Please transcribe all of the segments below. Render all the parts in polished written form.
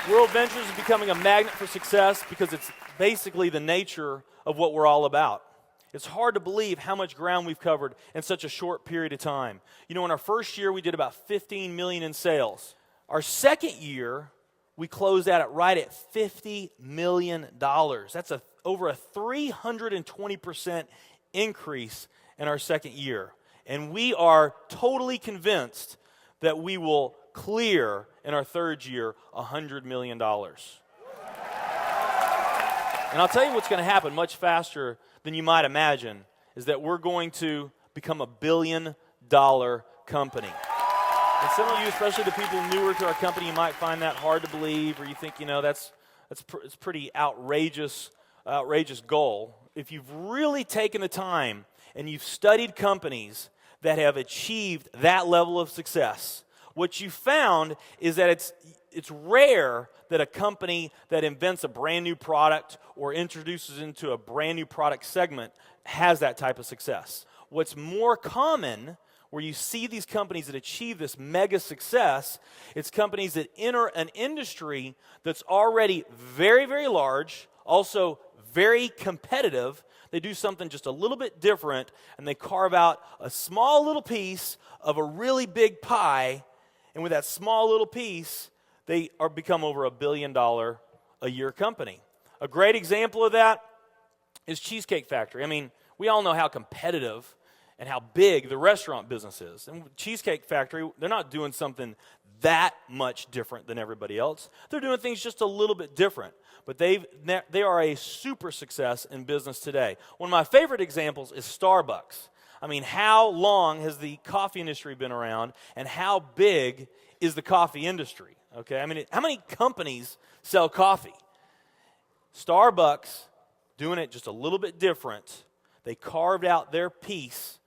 World Ventures is becoming a magnet for success because it's basically the nature of what we're all about. It's hard to believe how much ground we've covered in such a short period of time. You know, in our first year, we did about 15 million in sales. Our second year, we closed out right at $50 million. That's over a 320% increase in our second year. And we are totally convinced that we will clear in our third year $100 million. And I'll tell you what's going to happen much faster than you might imagine is that we're going to become a $1 billion company. And some of you, especially the people newer to our company, you might find that hard to believe, or you think, you know, it's pretty outrageous goal. If you've really taken the time and you've studied companies that have achieved that level of success, what you found is that it's rare that a company that invents a brand new product or introduces into a brand new product segment has that type of success. What's more common, where you see these companies that achieve this mega success, it's companies that enter an industry that's already very, very large, also very competitive. They do something just a little bit different, and they carve out a small little piece of a really big pie. And with that small little piece, they become over $1 billion a year company. A great example of that is Cheesecake Factory. I mean, we all know how competitive and how big the restaurant business is. And Cheesecake Factory, they're not doing something that much different than everybody else. They're doing things just a little bit different. But they are a super success in business today. One of my favorite examples is Starbucks. I mean, how long has the coffee industry been around, and how big is the coffee industry? Okay, I mean, how many companies sell coffee? Starbucks, doing it just a little bit different. They carved out their piece,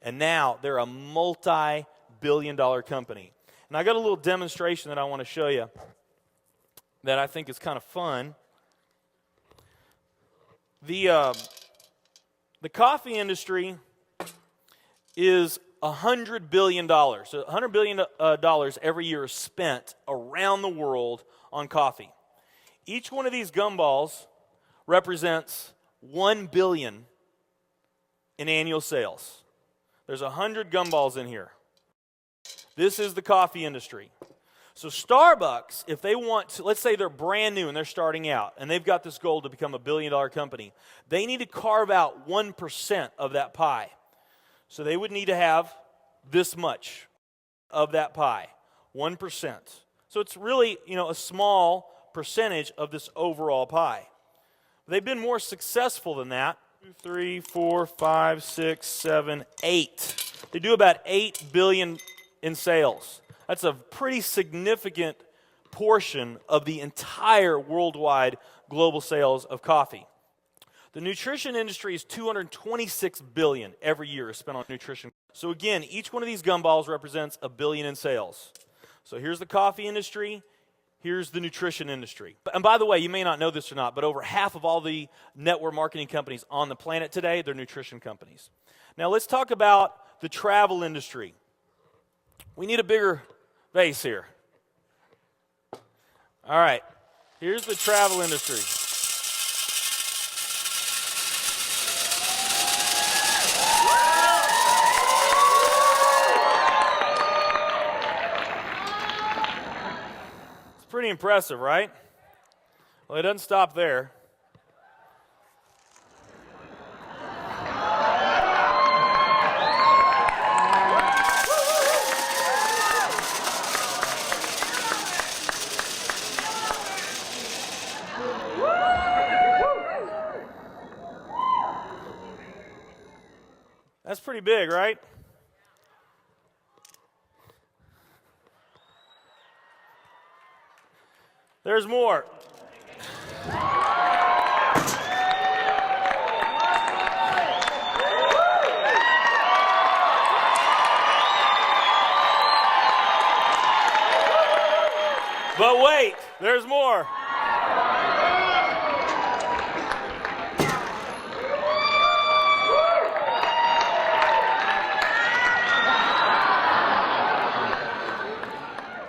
and now they're a multi-billion-dollar company. And I got a little demonstration that I want to show you that I think is kind of fun. The coffee industry is $100 billion. So $100 billion every year is spent around the world on coffee. Each one of these gumballs represents $1 billion in annual sales. There's 100 gumballs in here. This is the coffee industry. So Starbucks, if they want to, let's say they're brand new and they're starting out, and they've got this goal to become a $1 billion company, they need to carve out 1% of that pie. So they would need to have this much of that pie, 1%. So it's really, a small percentage of this overall pie. They've been more successful than that. 2, 3, 4, 5, 6, 7, 8. They do about $8 billion in sales. That's a pretty significant portion of the entire worldwide global sales of coffee. The nutrition industry is $226 billion every year is spent on nutrition. So again, each one of these gumballs represents $1 billion in sales. So here's the coffee industry, here's the nutrition industry. And by the way, you may not know this or not, but over half of all the network marketing companies on the planet today, they're nutrition companies. Now let's talk about the travel industry. We need a bigger vase here. All right, here's the travel industry. Pretty impressive, right? Well, it doesn't stop there. That's pretty big, right? There's more. But wait, there's more.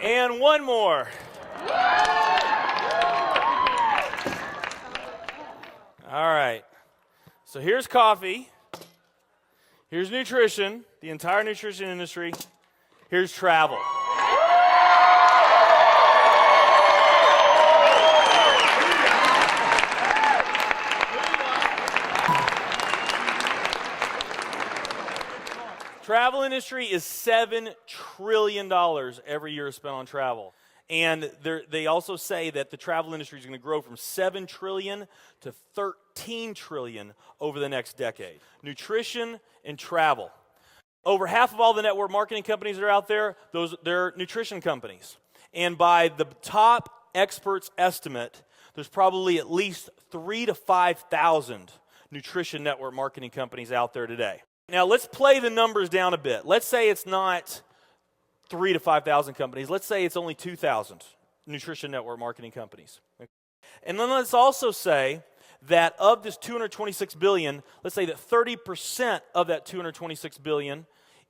And one more. All right. So here's coffee. Here's nutrition, the entire nutrition industry. Here's travel. Travel industry is $7 trillion every year spent on travel. And they also say that the travel industry is going to grow from $7 trillion to $13 trillion over the next decade. Nutrition and travel. Over half of all the network marketing companies that are out there, they're nutrition companies. And by the top experts' estimate, there's probably at least 3,000 to 5,000 nutrition network marketing companies out there today. Now, let's play the numbers down a bit. Let's say it's not 3,000 to 5,000 companies. Let's say it's only 2,000 nutrition network marketing companies. And then let's also say that of this $226 billion, let's say that 30% of that $226 billion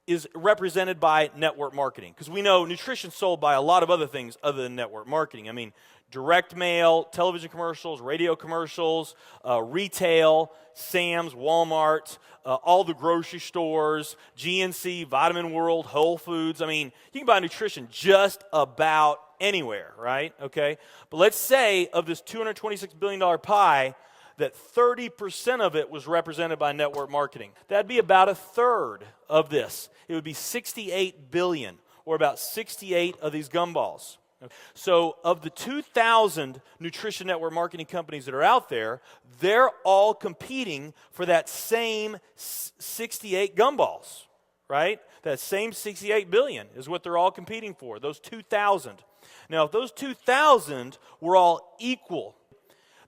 is represented by network marketing. Because we know nutrition's sold by a lot of other things other than network marketing. I mean, direct mail, television commercials, radio commercials, retail, Sam's, Walmart, all the grocery stores, GNC, Vitamin World, Whole Foods. I mean, you can buy nutrition just about anywhere, right? Okay? But let's say of this $226 billion pie, that 30% of it was represented by network marketing. That'd be about a third of this. It would be 68 billion, or about 68 of these gumballs. So of the 2,000 nutrition network marketing companies that are out there, they're all competing for that same 68 gumballs, right? That same 68 billion is what they're all competing for, those 2,000. Now, if those 2,000 were all equal,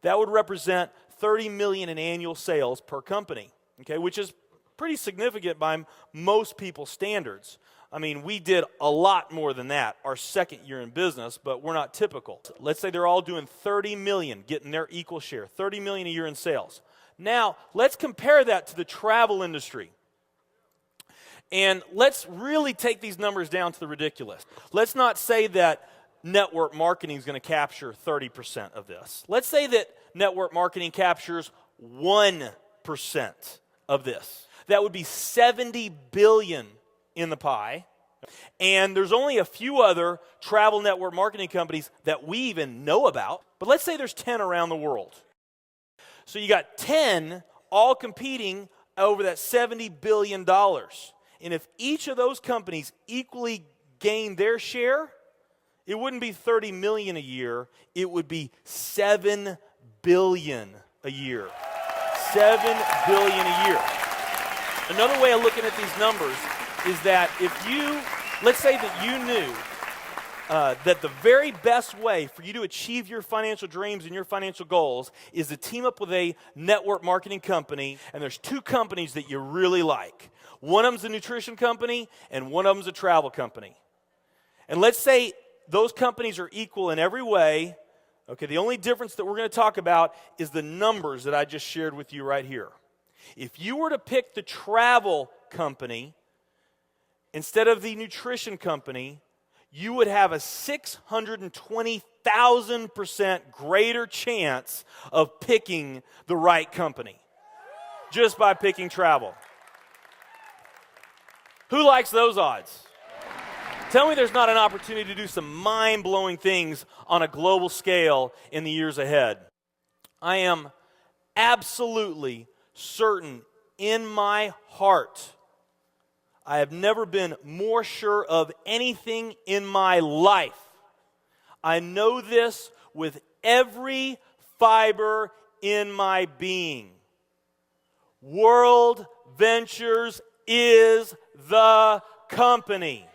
that would represent 30 million in annual sales per company, okay, which is pretty significant by most people's standards. I mean, we did a lot more than that our second year in business, but we're not typical. Let's say they're all doing 30 million, getting their equal share, 30 million a year in sales. Now, let's compare that to the travel industry. And let's really take these numbers down to the ridiculous. Let's not say that network marketing is going to capture 30% of this. Let's say that network marketing captures 1% of this. That would be 70 billion in the pie. And there's only a few other travel network marketing companies that we even know about. But let's say there's 10 around the world. So you got 10 all competing over that $70 billion. And if each of those companies equally gain their share, it wouldn't be 30 million a year, it would be 7 billion a year. 7 billion a year. Another way of looking at these numbers is that if you, let's say that you knew that the very best way for you to achieve your financial dreams and your financial goals is to team up with a network marketing company, and there's two companies that you really like. One of them's a nutrition company, and one of them's a travel company. And let's say those companies are equal in every way. Okay, the only difference that we're going to talk about is the numbers that I just shared with you right here. If you were to pick the travel company instead of the nutrition company, you would have a 620,000% greater chance of picking the right company just by picking travel. Who likes those odds? Tell me there's not an opportunity to do some mind-blowing things on a global scale in the years ahead. I am absolutely certain in my heart, I have never been more sure of anything in my life. I know this with every fiber in my being. World Ventures is the company.